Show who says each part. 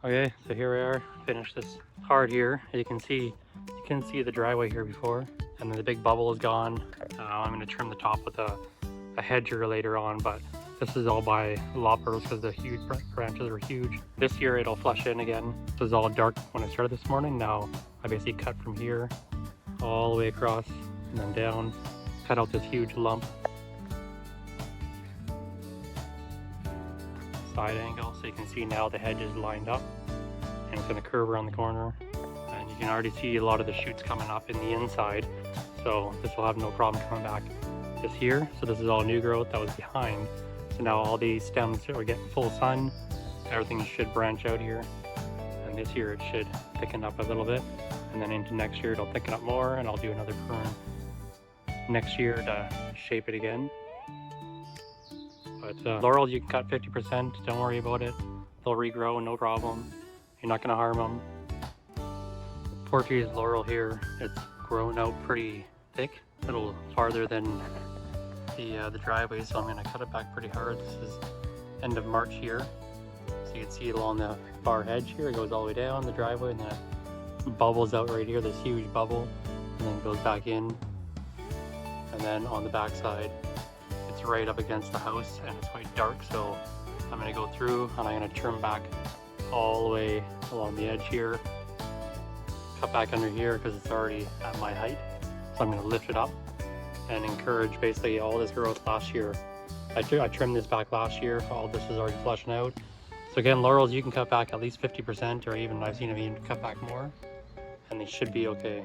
Speaker 1: Okay, so here we are, finished this part here. You can see the driveway here before, and then the big bubble is gone. I'm gonna trim the top with a hedger later on, but this is all by loppers because the huge branches are huge. This year it'll flush in again. This is all dark when I started this morning. Now I basically cut from here all the way across and then down, cut out this huge lump. Side angle, so you can see now the hedge is lined up and it's going to curve around the corner, and you can already see a lot of the shoots coming up in the inside, so this will have no problem coming back this year. So this is all new growth that was behind, so now all these stems are getting full sun, everything should branch out here, and this year it should thicken up a little bit, and then into next year it'll thicken up more, and I'll do another prune next year to shape it again. But laurels you can cut 50%, don't worry about it. They'll regrow, no problem. You're not gonna harm them. Portuguese laurel here, it's grown out pretty thick, a little farther than the driveway, so I'm gonna cut it back pretty hard. This is end of March here. So you can see along the far hedge here, it goes all the way down the driveway, and then it bubbles out right here, this huge bubble, and then goes back in. And then on the back side, it's right up against the house and it's quite dark, so I'm going to go through and I'm going to trim back all the way along the edge here, cut back under here because it's already at my height, so I'm going to lift it up and encourage basically all this growth last year. I trimmed this back last year, all this is already flushing out. So again, laurels you can cut back at least 50%, or even I've seen them even cut back more, and they should be okay.